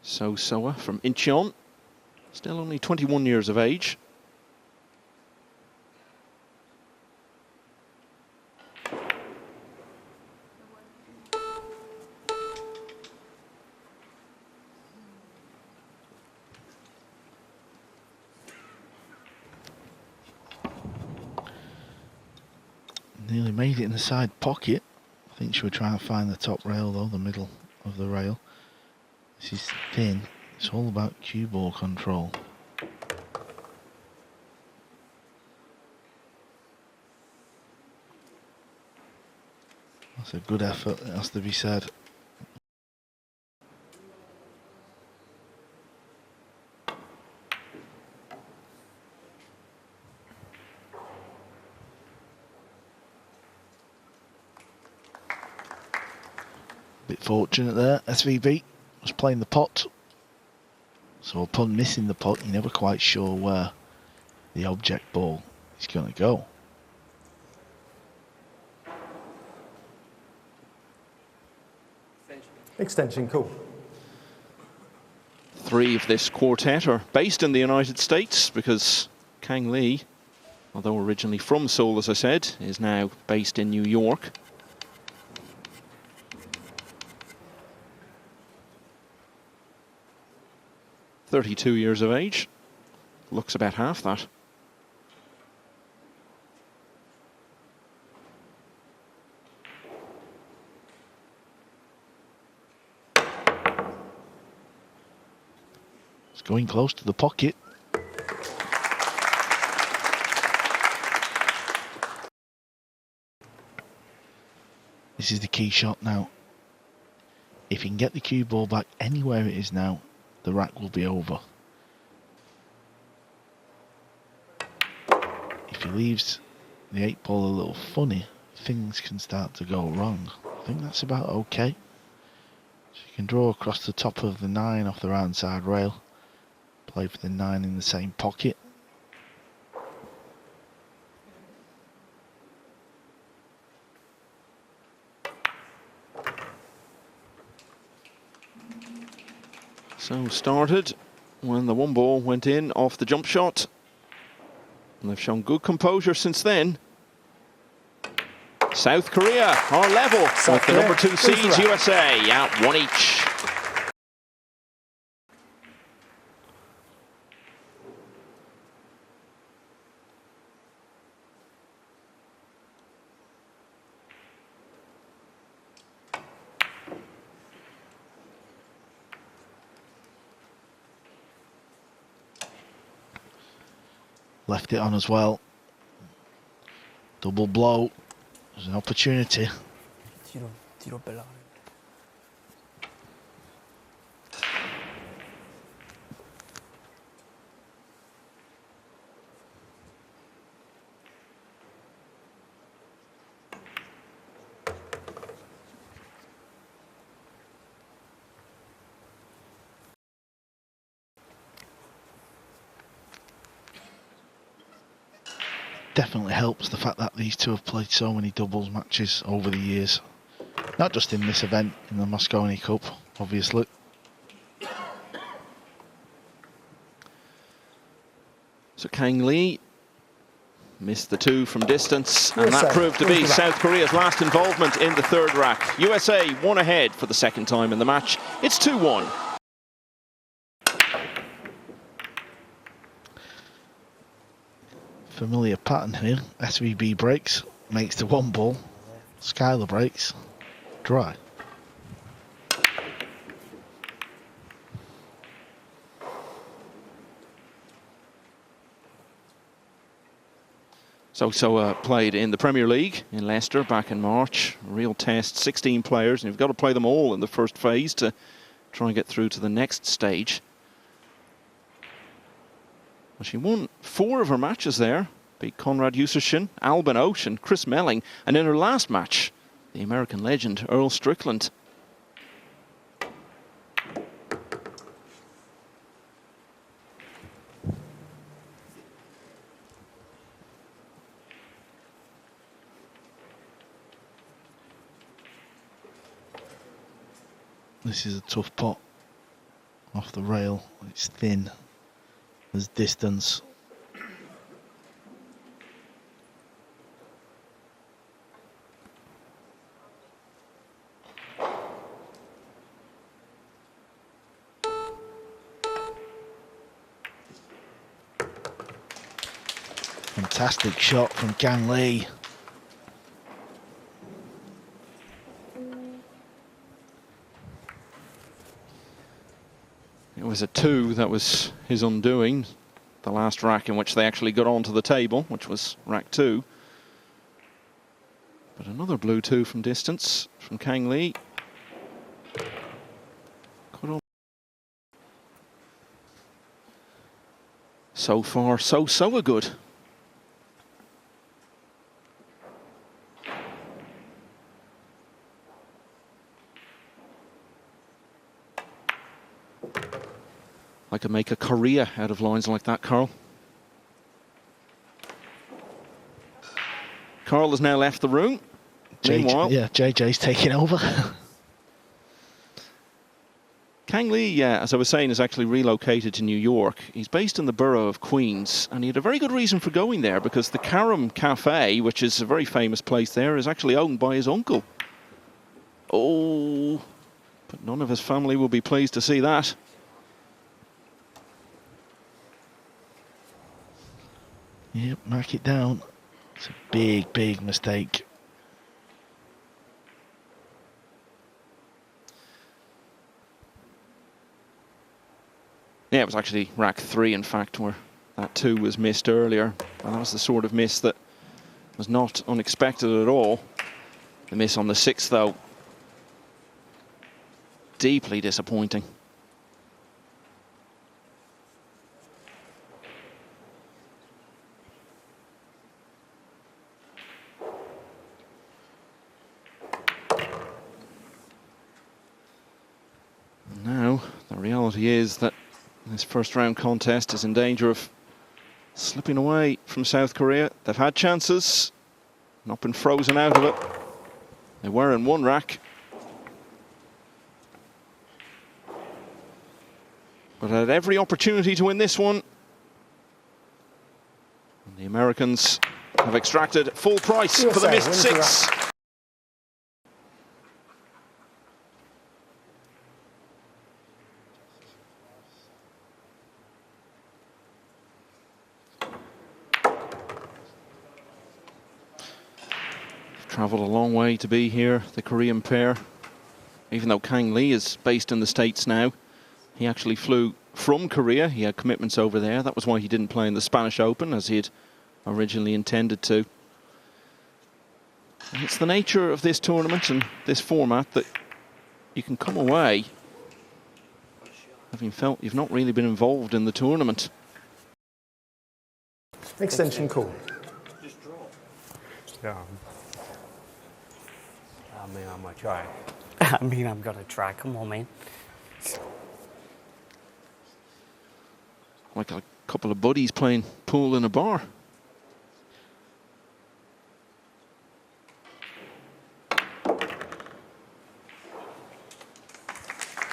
Soa from Incheon, still only 21 years of age. Nearly made it in the side pocket. I think she would try and find the top rail though, the middle of the rail. This is thin. It's all about cue ball control. That's a good effort, it has to be said. Bit fortunate there. SVB was playing the pot. So upon missing the pot, you're never quite sure where the object ball is going to go. Extension, cool. 3 of this quartet are based in the United States because Kang Lee, although originally from Seoul, as I said, is now based in New York. "32 years of age, looks about half that. It's going close to the pocket. This is the key shot now. If you can get the cue ball back anywhere it is now, the rack will be over. If he leaves the 8 ball a little funny, things can start to go wrong. I think that's about okay. So you can draw across the top of the 9 off the round side rail, play for the 9 in the same pocket. So started when the 1 ball went in off the jump shot. And they've shown good composure since then. South Korea are level with the number 2 seeds, USA, out 1 each. Left it on as well. Double blow. There's an opportunity. 뒤로 빼려고. Definitely helps the fact that these two have played so many doubles matches over the years. Not just in this event, in the Mosconi Cup, obviously. So Kang Lee missed the 2 from distance, and that proved to be South Korea's last involvement in the 3rd rack. USA 1 ahead for the 2nd time in the match. It's 2-1. Familiar pattern here. SVB breaks, makes the 1 ball. Skylar breaks, dry. So played in the Premier League in Leicester back in March. Real test, 16 players, and you've got to play them all in the first phase to try and get through to the next stage. Well, she won 4 of her matches there. Beat Konrad Jussersen, Albin Oates and Chris Melling. And in her last match, the American legend Earl Strickland. This is a tough pot. off the rail. It's thin. There's distance. Fantastic shot from Gang Lee. It was a 2 that was his undoing. The last rack in which they actually got onto the table, which was rack 2. But another blue 2 from distance from Kang Lee. So far, so good. I could make a career out of lines like that, Carl. Carl has now left the room. Meanwhile, yeah, JJ's taking over. Kang Lee, as I was saying, is actually relocated to New York. He's based in the borough of Queens, and he had a very good reason for going there because the Karam Cafe, which is a very famous place there, is actually owned by his uncle. Oh, but none of his family will be pleased to see that. Yep, mark it down. It's a big mistake. Yeah, it was actually rack 3, in fact, where that 2 was missed earlier. And that was the sort of miss that was not unexpected at all. The miss on the 6th, though, deeply disappointing. Now, the reality is that this first round contest is in danger of slipping away from South Korea. They've had chances, not been frozen out of it. They were in one rack. But had every opportunity to win this one. And the Americans have extracted full price for the missed 6. Travelled a long way to be here, the Korean pair. Even though Kang Lee is based in the States now, he actually flew from Korea. He had commitments over there. That was why he didn't play in the Spanish Open, as he had originally intended to. And it's the nature of this tournament and this format that you can come away having felt you've not really been involved in the tournament. Extension call. Yeah. I mean, I'm gonna try. I mean, I'm gonna try. Come on, man. Like a couple of buddies playing pool in a bar.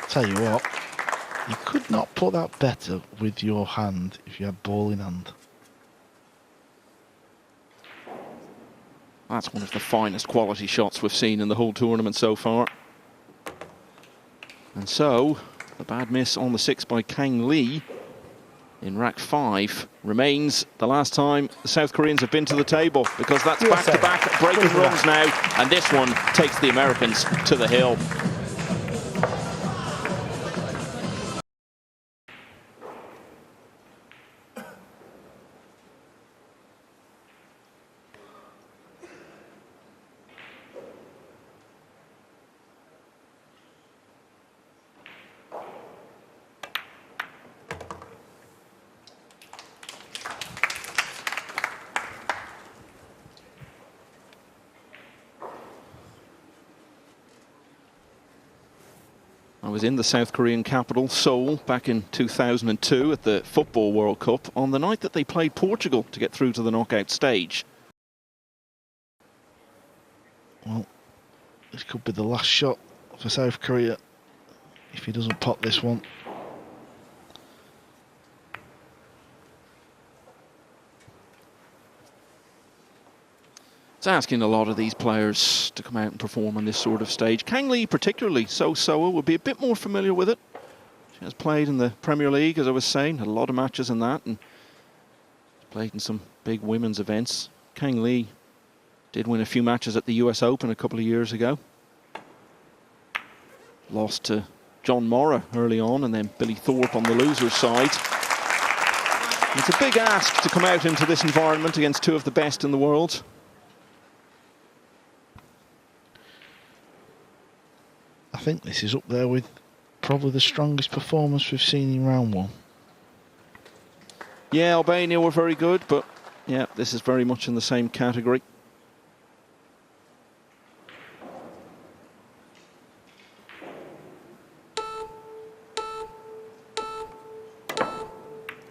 Tell you what, you could not put that better with your hand if you had ball in hand. That's one of the finest quality shots we've seen in the whole tournament so far. And so, the bad miss on the 6 by Kang Lee in rack 5 remains the last time the South Koreans have been to the table, because that's back-to-back breaking runs now, and this one takes the Americans to the hill. I was in the South Korean capital, Seoul, back in 2002 at the Football World Cup on the night that they played Portugal to get through to the knockout stage. Well, this could be the last shot for South Korea if he doesn't pot this one. It's asking a lot of these players to come out and perform on this sort of stage. Kang Lee particularly, Soa will be a bit more familiar with it. She has played in the Premier League, as I was saying, had a lot of matches in that, and played in some big women's events. Kang Lee did win a few matches at the US Open a couple of years ago. Lost to John Morra early on, and then Billy Thorpe on the loser's side. It's a big ask to come out into this environment against two of the best in the world. I think this is up there with probably the strongest performance we've seen in round one. Yeah, Albania were very good, but yeah, this is very much in the same category.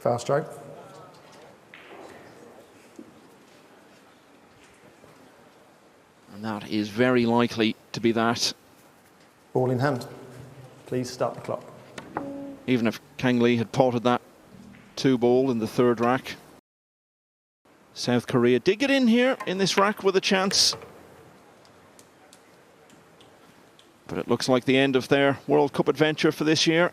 Foul stroke. And that is very likely to be that. Ball in hand. Please start the clock. Even if Kang Lee had potted that 2-ball in the third rack. South Korea did get in here in this rack with a chance. But it looks like the end of their World Cup adventure for this year.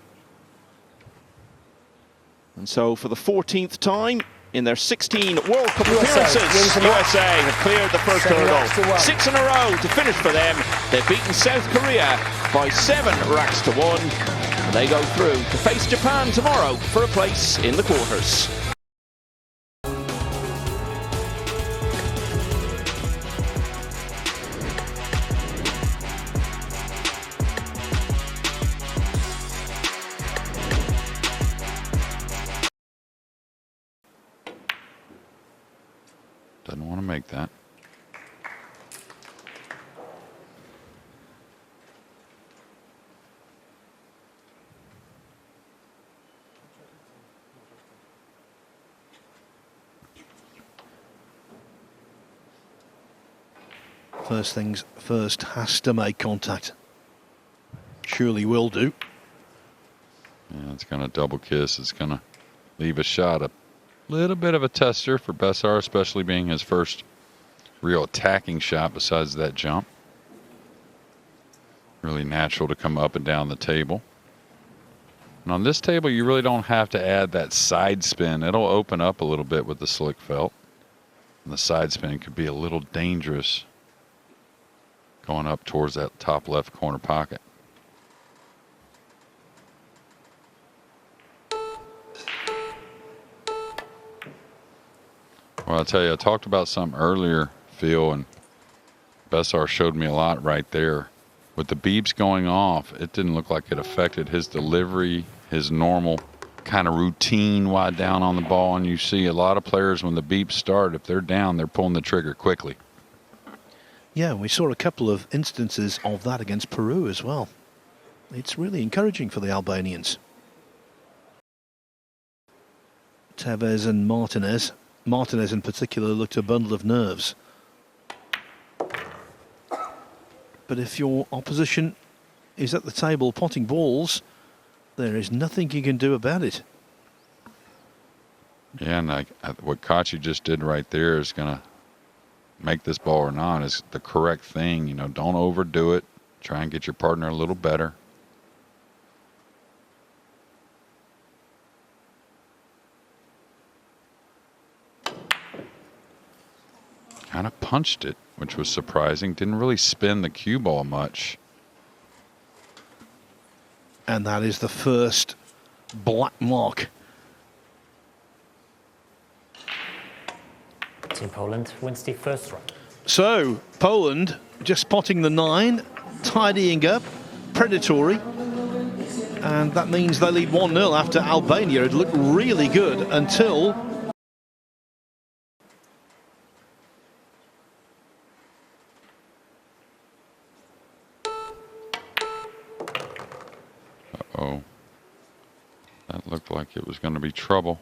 And so for the 14th time in their 16 World Cup appearances, USA have cleared the first hurdle. 6 in a row to finish for them. They've beaten South Korea by 7 racks to 1. And they go through to face Japan tomorrow for a place in the quarters. Doesn't want to make that. First things first, has to make contact. Surely will do. Yeah, it's going to double kiss. It's going to leave a shot up. Little bit of a tester for Bessar, especially being his first real attacking shot besides that jump. Really natural to come up and down the table. And on this table, you really don't have to add that side spin. It'll open up a little bit with the slick felt. And the side spin could be a little dangerous going up towards that top left corner pocket. Well, I'll tell you, I talked about something earlier, Phil, and Bessar showed me a lot right there. With the beeps going off, it didn't look like it affected his delivery, his normal kind of routine while down on the ball. And you see a lot of players, when the beeps start, if they're down, they're pulling the trigger quickly. Yeah, we saw a couple of instances of that against Peru as well. It's really encouraging for the Albanians. Tevez and Martinez. Martinez in particular looked a bundle of nerves. But if your opposition is at the table potting balls, there is nothing you can do about it. Yeah, and what Kachi just did right there is going to make this ball or not is the correct thing. You know, don't overdo it. Try and get your partner a little better. Kind of punched it, which was surprising. Didn't really spin the cue ball much. And that is the first black mark. Team Poland wins the first round. So, Poland just potting the 9, tidying up, predatory. And that means they lead 1-0 after Albania had looked really good until... Uh-oh. That looked like it was going to be trouble.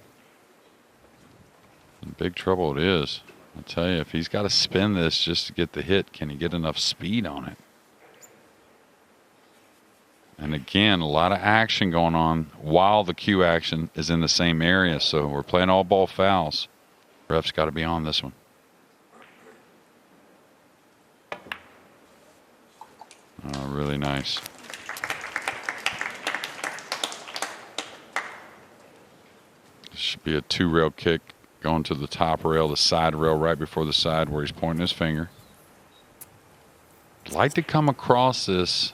And big trouble it is. I'll tell you, if he's got to spin this just to get the hit, can he get enough speed on it? And again, a lot of action going on while the cue action is in the same area. So we're playing all ball fouls. Ref's got to be on this one. Really nice. This should be a 2-rail kick going to the top rail, the side rail right before the side where he's pointing his finger. I'd like to come across this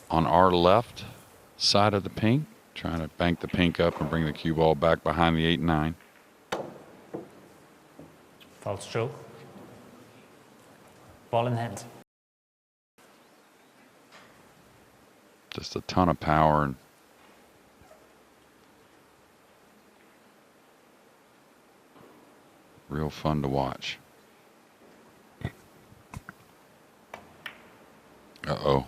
on our left side of the pink, trying to bank the pink up and bring the cue ball back behind the 8 and 9. Foul stroke. Ball in hand. Just a ton of power and real fun to watch. Uh-oh.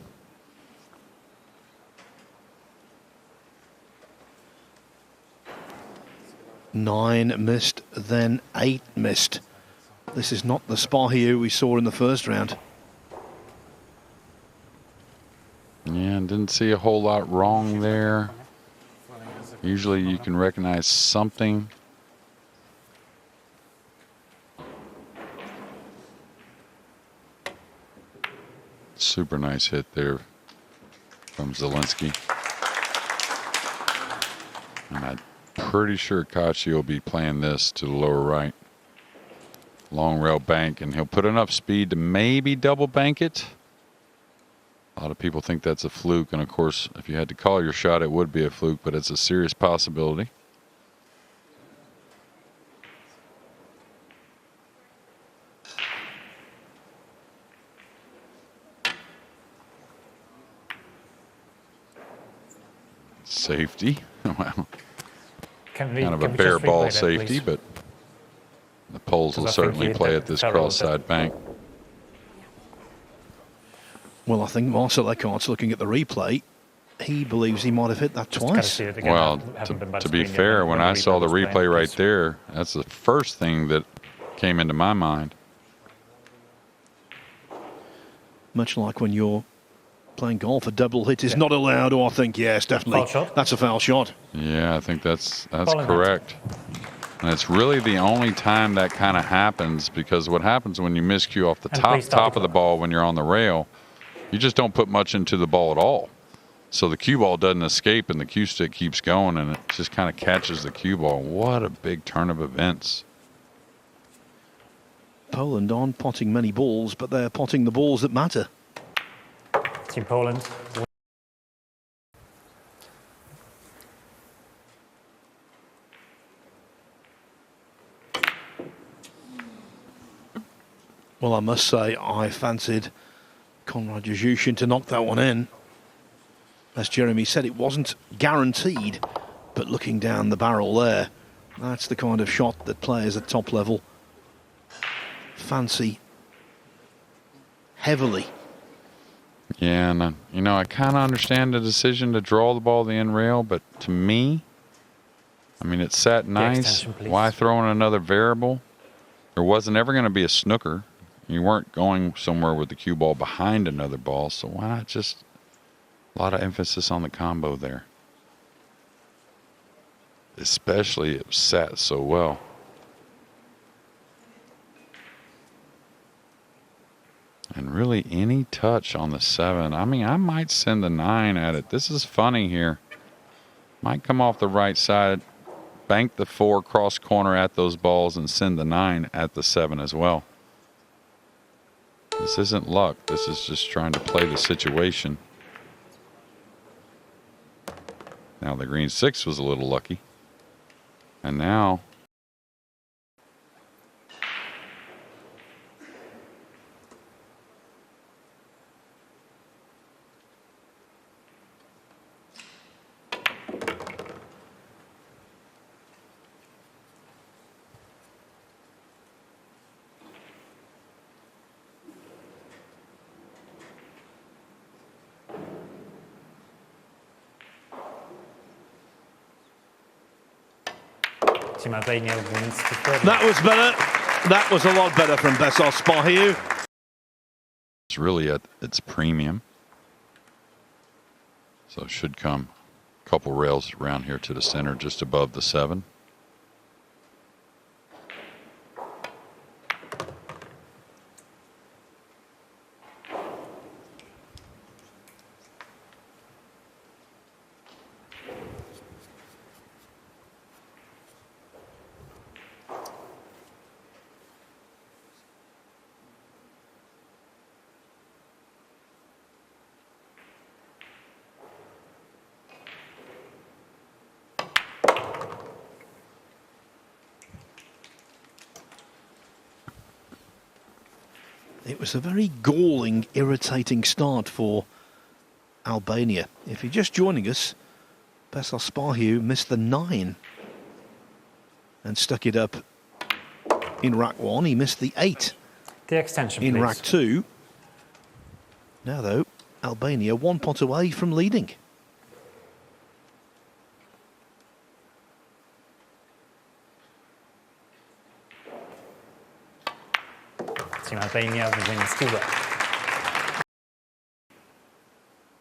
Nine missed, then 8 missed. This is not the Spahiu we saw in the first round. Yeah, and didn't see a whole lot wrong there. Usually you can recognize something. Super nice hit there from Zielinski. And I'm pretty sure Kachi will be playing this to the lower right. Long rail bank, and he'll put enough speed to maybe double bank it. A lot of people think that's a fluke, and of course, if you had to call your shot, it would be a fluke, but it's a serious possibility. Safety. Wow. Can we, Kind of can a we bare just ball replay that, safety, please? but the poles will Because I think certainly he play did at this several cross side bank. Well, I think Marcel Eckhart's looking at the replay. He believes he might have hit that Just gotta twice. see it again. Well, Haven't been by to the be screen yet fair, when I saw the was playing, replay right please. there, that's the first thing that came into my mind. Much like when you're playing golf, a double hit is not allowed, or I think, yes, definitely. Foul shot. That's a foul shot. Yeah, I think that's Ball in correct. And it's really the only time that kind of happens, because what happens when you miscue off the And top please stop of the the ball when you're on the rail, you just don't put much into the ball at all. So the cue ball doesn't escape and the cue stick keeps going, and it just kind of catches the cue ball. What a big turn of events. Poland aren't potting many balls, but they're potting the balls that matter. Team Poland. Well, I must say, I fancied Konrad Jezushin to knock that one in. As Jeremy said, it wasn't guaranteed, but looking down the barrel there, that's the kind of shot that players at top level fancy heavily. Yeah, and you know, I kind of understand the decision to draw the ball to the end rail, but to me, I mean, it sat nice. extension, please. Why throw in another variable? There wasn't ever going to be a snooker. You weren't going somewhere with the cue ball behind another ball, so why not just a lot of emphasis on the combo there? Especially it sat so well. And really any touch on the 7. I mean, I might send the 9 at it. This is funny here. Might come off the right side, bank the 4 cross corner at those balls, and send the 9 at the 7 as well. This isn't luck. This is just trying to play the situation. Now the green 6 was a little lucky. And now Team Albania wins the third. That was better. That was a lot better from Bessos Spahiu. it's really at its premium. So it should come a couple rails around here to the center, just above the 7. It was a very galling, irritating start for Albania. If you're just joining us, Besar Spahiu missed the 9 and stuck it up in rack 1. He missed the 8 The extension, in please. rack 2. Now, though, Albania 1 pot away from leading. Team Albania wins 2-1.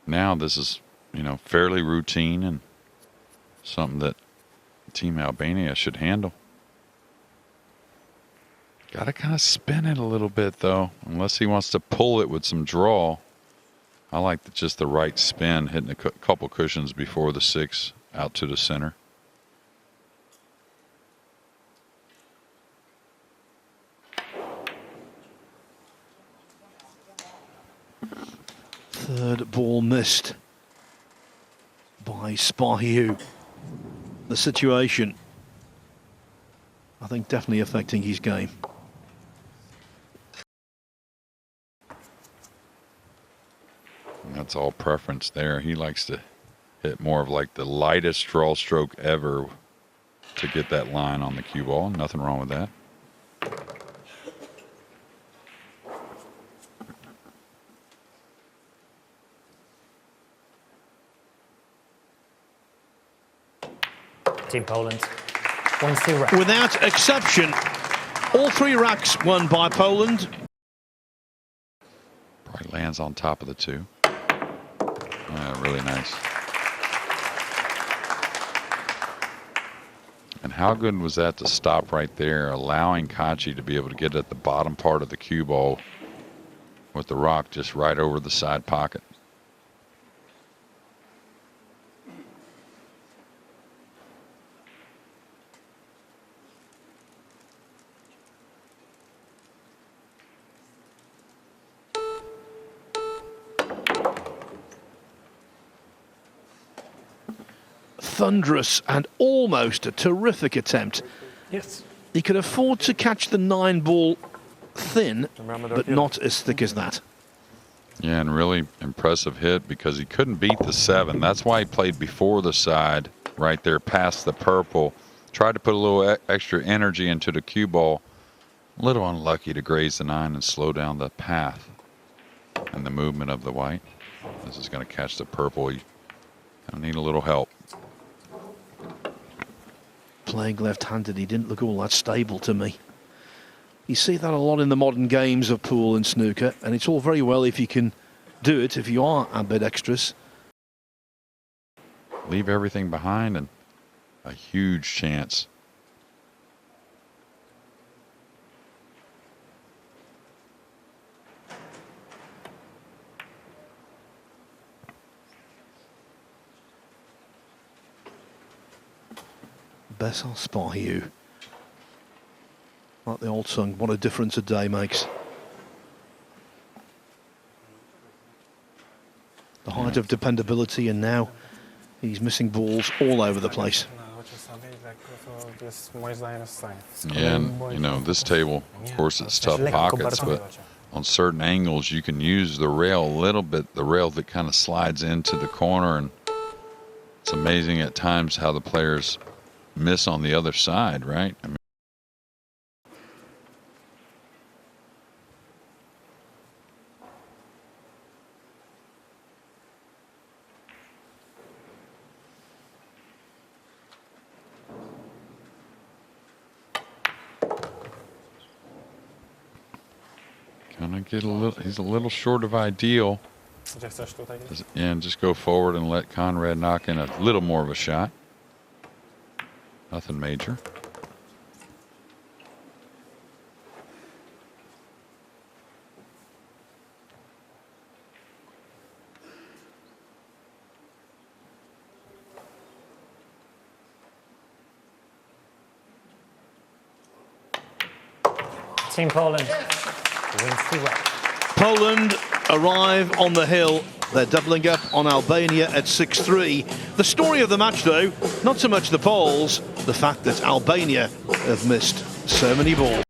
Now this is, you know, fairly routine and something that Team Albania should handle. Got to kind of spin it a little bit, though, unless he wants to pull it with some draw. I like just the right spin, hitting a couple cushions before the 6 out to the center. Third ball missed by Spahiu. The situation, I think, definitely affecting his game. And that's all preference there. He likes to hit more of like the lightest draw stroke ever to get that line on the cue ball. Nothing wrong with that. Team Poland wins 2 racks. Without exception, all 3 racks won by Poland. Probably lands on top of the 2. Really nice. And how good was that to stop right there, allowing Kachi to be able to get at the bottom part of the cue ball with the rock just right over the side pocket. Thunderous and almost a terrific attempt. Yes. He could afford to catch the 9 ball thin, but not as thick as that. Yeah, and really impressive hit because he couldn't beat the 7. That's why he played before the side right there past the purple. Tried to put a little extra energy into the cue ball. A little unlucky to graze the 9 and slow down the path and the movement of the white. This is going to catch the purple. You kind of need a little help. Playing left-handed, he didn't look all that stable to me. You see that a lot in the modern games of pool and snooker, and it's all very well if you can do it, if you are ambidextrous. Leave everything behind and a huge chance. Besar Spahiu. Like the old song, what a difference a day makes. The height of dependability, and now he's missing balls all over the place. Yeah, and you know, this table, of course, it's tough pockets, but on certain angles you can use the rail a little bit, the rail that kind of slides into the corner, and it's amazing at times how the players miss on the other side, right? I mean, gonna get a little, he's a little short of ideal. And just go forward and let Conrad knock in a little more of a shot. Nothing major. Team Poland wins 2 racks. Poland arrive on the hill. They're doubling up on Albania at 6-3. The story of the match, though, not so much the Poles, the fact that Albania have missed so many balls.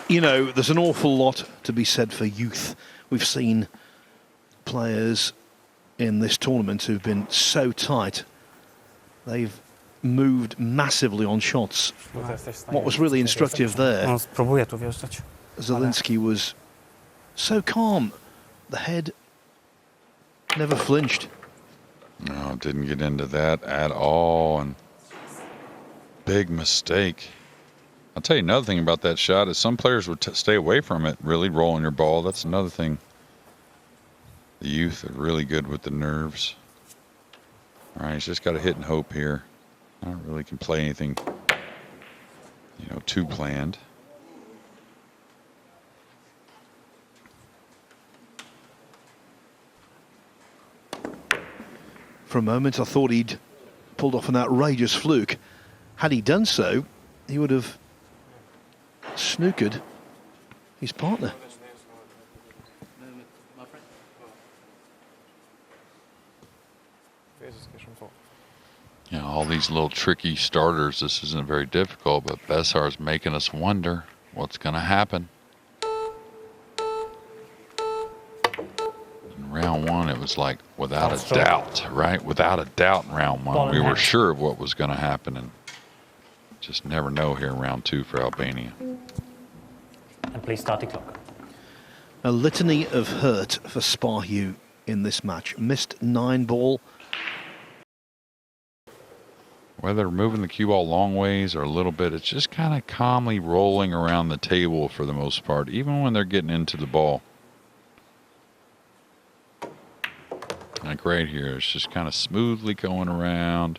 You know, there's an awful lot to be said for youth. We've seen players in this tournament who've been so tight. They've moved massively on shots. What was really instructive there, No, spróbuję tu wjeżdżać. Zielinski was so calm. The head never flinched. No, didn't get into that at all, and big mistake. I'll tell you another thing about that shot is some players would stay away from it, really rolling your ball. That's another thing. The youth are really good with the nerves. All right, he's just got to hit and hope here. I don't really can play anything, you know, too planned. For a moment, I thought he'd pulled off an outrageous fluke. Had he done so, he would have snookered his partner. You know, all these little tricky starters, this isn't very difficult, but Besar's making us wonder what's going to happen. In round one, it was like without a doubt, right? Without a doubt in round one. We were sure of what was going to happen, and just never know here in round two for Albania. And please start the clock. A litany of hurt for Sparhugh in this match. Missed 9-ball. Whether moving the cue ball long ways or a little bit, it's just kind of calmly rolling around the table for the most part, even when they're getting into the ball. Like right here, it's just kind of smoothly going around,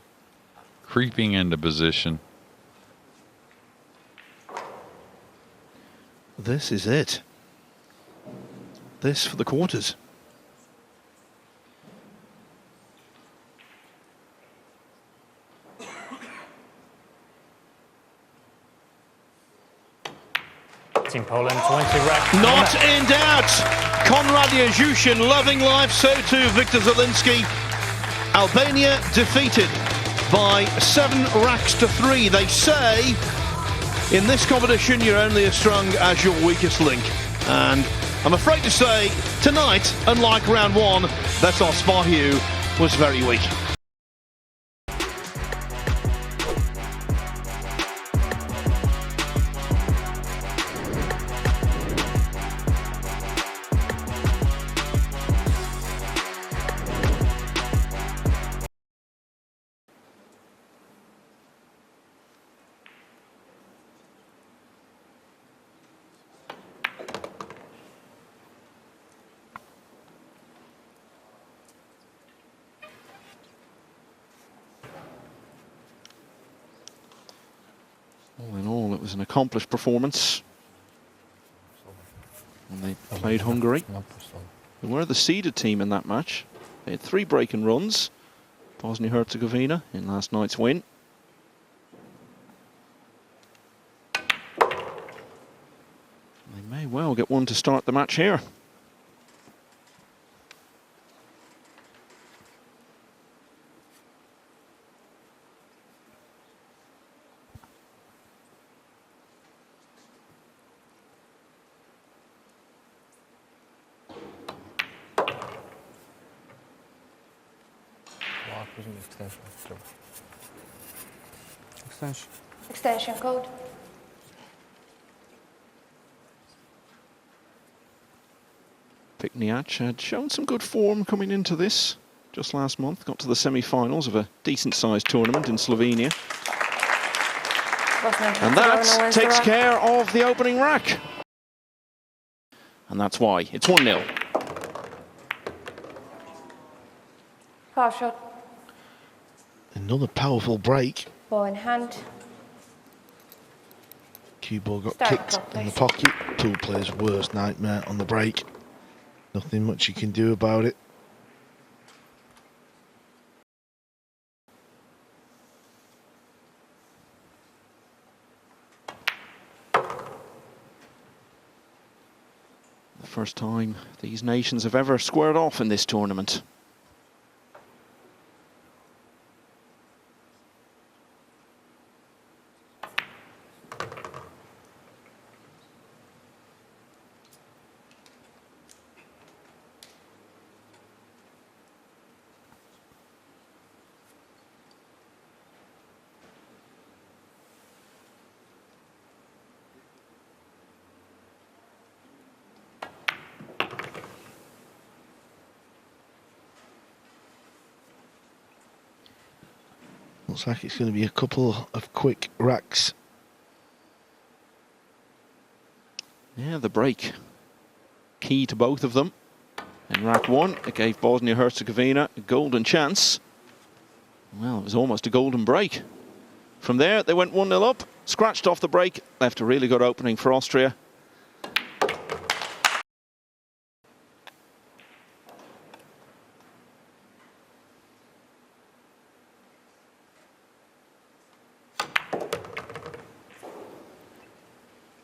creeping into position. This is it. This for the quarters. Team Poland 20 rack. Not in doubt. Konrad Jezushin loving life, so too Viktor Zielinski. Albania defeated by 7 racks to 3. They say in this competition you're only as strong as your weakest link. And I'm afraid to say tonight, unlike round one, Besar Sparhugh was very weak. All in all, it was an accomplished performance. And they played Hungary, who were the seeded team in that match. They had 3 break-and runs. Bosnia Herzegovina in last night's win. They may well get one to start the match here. Extension code. Pikniak had shown some good form coming into this just last month. Got to the semi-finals of a decent-sized tournament in Slovenia. And that takes care of the opening rack. And that's why it's 1-0. Half shot. Another powerful break. Ball in hand. Cue ball got Start kicked clock, in the please. pocket. Pool player's worst nightmare on the break. Nothing much you can do about it. The first time these nations have ever squared off in this tournament. Looks like it's going to be a couple of quick racks. Yeah, the break. Key to both of them. In rack 1, it gave Bosnia Herzegovina a golden chance. Well, it was almost a golden break. From there, they went 1-0 up, scratched off the break, left a really good opening for Austria.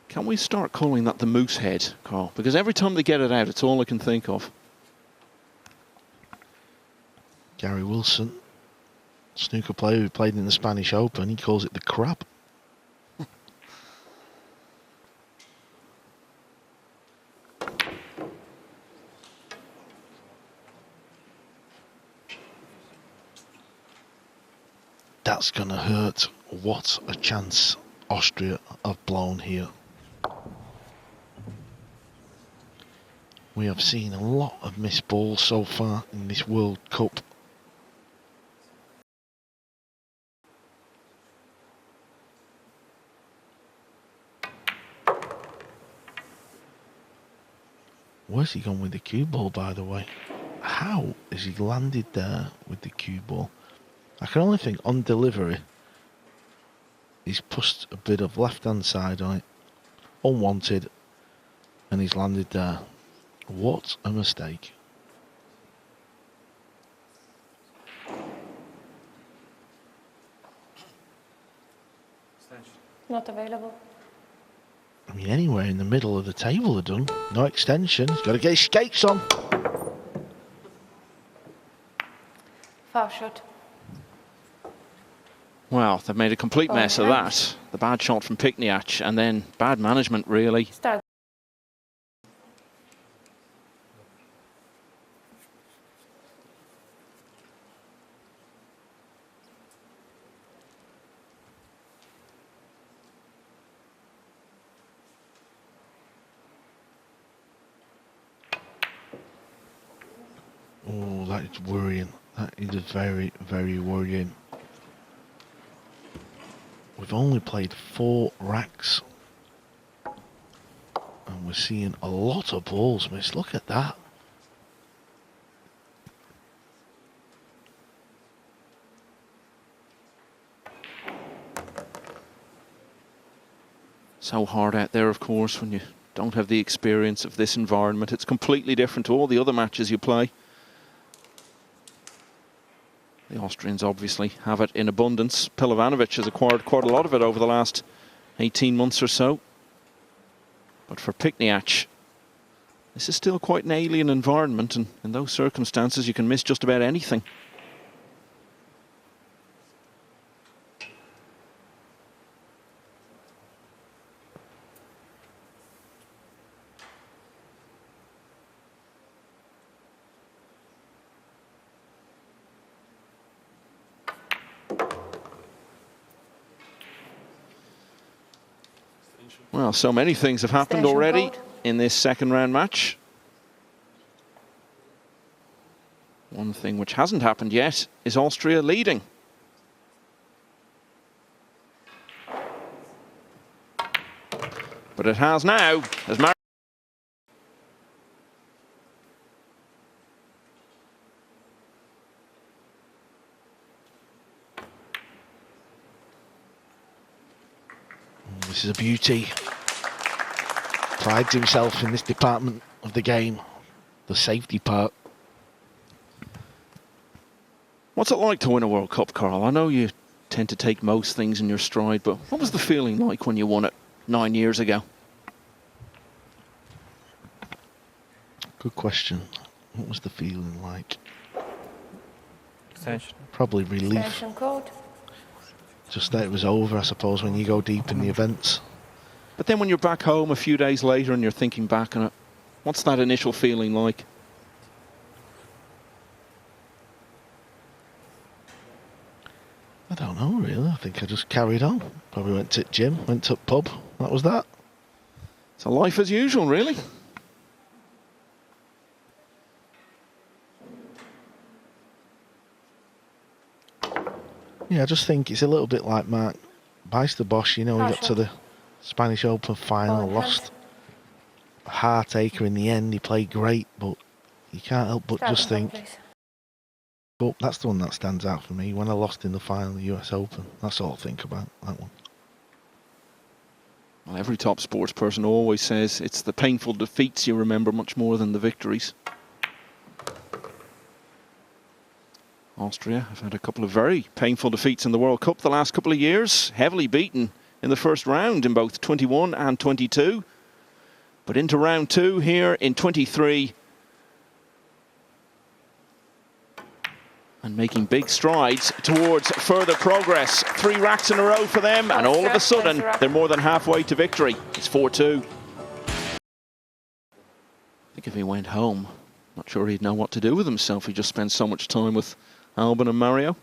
Can we start calling that the moose head, Carl? Because every time they get it out, it's all I can think of. Gary Wilson, snooker player who played in the Spanish Open, he calls it the crab. That's going to hurt. What a chance Austria have blown here. We have seen a lot of missed balls so far in this World Cup. Where's he gone with the cue ball, by the way? How has he landed there with the cue ball? I can only think on delivery, he's pushed a bit of left-hand side on it, unwanted, and he's landed there. What a mistake. Not available. I mean, anywhere in the middle of the table are done. No extension. He's got to get his skates on. Foul shot. Well, they've made a complete mess of that. The bad shot from Pikniak, and then bad management, really. Start. Oh, that is worrying. That is very, very worrying. We've only played 4 racks. And we're seeing a lot of balls missed. Look at that. So hard out there, of course, when you don't have the experience of this environment. It's completely different to all the other matches you play. The Austrians obviously have it in abundance. Pilovanovic has acquired quite a lot of it over the last 18 months or so. But for Pikniak, this is still quite an alien environment, and in those circumstances you can miss just about anything. Well, so many things have happened already in this second round match. One thing which hasn't happened yet is Austria leading. But it has now, as This is a beauty. Prides himself in this department of the game, the safety part. What's it like to win a World Cup, Carl? I know you tend to take most things in your stride, but what was the feeling like when you won it 9 years ago? Good question. What was the feeling like? Extension. Probably relief. Extension code. Just that it was over, I suppose, when you go deep in the events. But then when you're back home a few days later and you're thinking back on it, what's that initial feeling like? I don't know, really. I think I just carried on. Probably went to the gym, went to the pub. That was that. It's a life as usual, really. Yeah, I just think it's a little bit like Mark Bosch. You know, he got to the Spanish Open final, lost a heartacher in the end. He played great, but you can't help but just think, but that's the one that stands out for me. When I lost in the final of the US Open, that's all I think about, that one. Well, every top sports person always says it's the painful defeats you remember much more than the victories. Austria have had a couple of very painful defeats in the World Cup the last couple of years, heavily beaten in the first round in both 21 and 22. But into round 2 here in 23. And making big strides towards further progress. 3 racks in a row for them, and all of a sudden they're more than halfway to victory. It's 4-2. I think if he went home, not sure he'd know what to do with himself. He just spent so much time with Alban and Mario.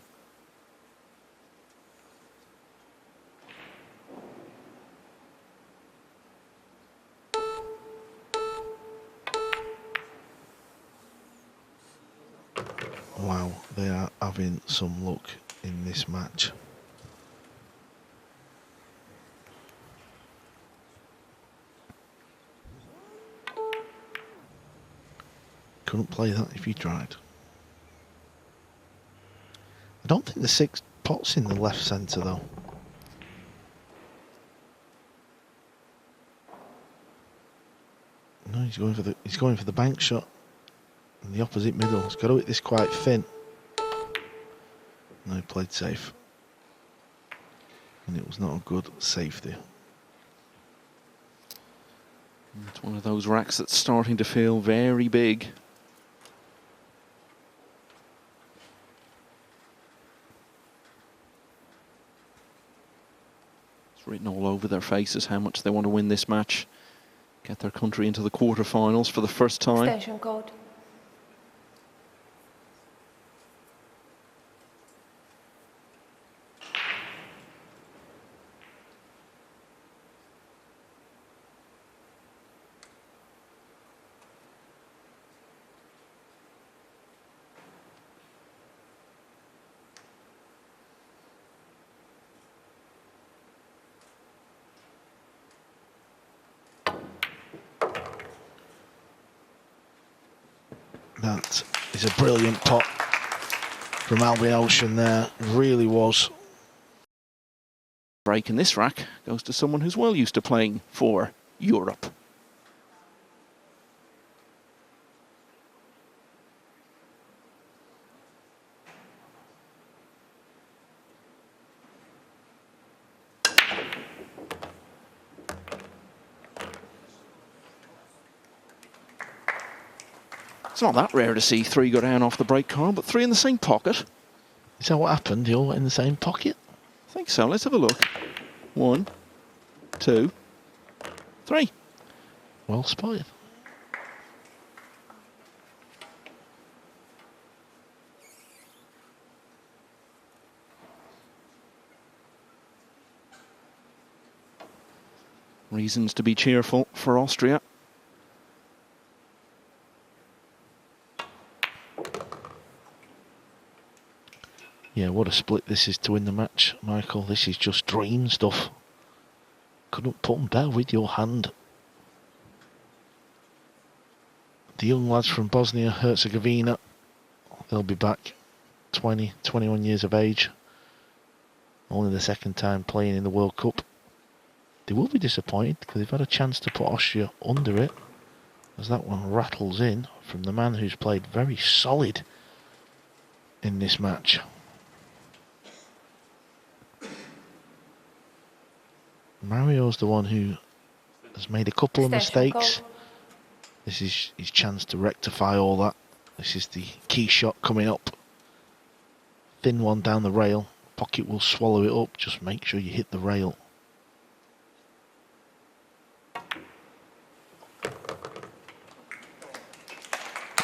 Wow, they are having some luck in this match. Couldn't play that if you tried. I don't think the 6 pots in the left centre though. No, he's going for the bank shot in the opposite middle. He's got to hit this quite thin. No, he played safe, and it was not a good safety. It's one of those racks that's starting to feel very big. It's written all over their faces how much they want to win this match. Get their country into the quarterfinals for the first time. Extension code. That is a brilliant pot from Albin there, it really was. Break in this rack goes to someone who's well used to playing for Europe. It's not that rare to see 3 go down off the break, Carl, but 3 in the same pocket. Is that what happened? They all went in the same pocket? I think so. Let's have a look. 1, 2, 3. Well spotted. Reasons to be cheerful for Austria. Yeah, what a split this is to win the match, Michael. This is just dream stuff. Couldn't put them better with your hand. The young lads from Bosnia, Herzegovina, they'll be back 20, 21 years of age. Only the second time playing in the World Cup. They will be disappointed because they've had a chance to put Austria under it, as that one rattles in from the man who's played very solid in this match. Mario's the one who has made a couple of mistakes. This is his chance to rectify all that. This is the key shot coming up. Thin one down the rail. Pocket will swallow it up. Just make sure you hit the rail.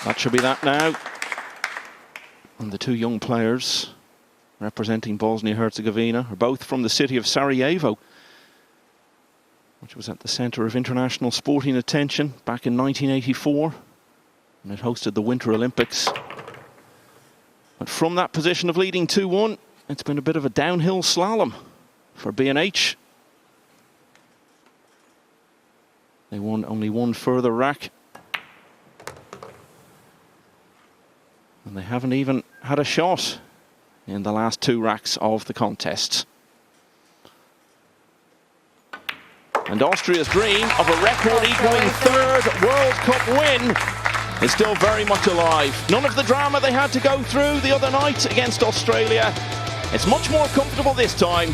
That should be that now. And the 2 young players representing Bosnia-Herzegovina are both from the city of Sarajevo, which was at the centre of international sporting attention back in 1984, and it hosted the Winter Olympics. But from that position of leading 2-1, it's been a bit of a downhill slalom for B&H. They won only one further rack. And they haven't even had a shot in the last 2 racks of the contest. And Austria's dream of a record-equaling 3rd World Cup win is still very much alive. None of the drama they had to go through the other night against Australia. It's much more comfortable this time.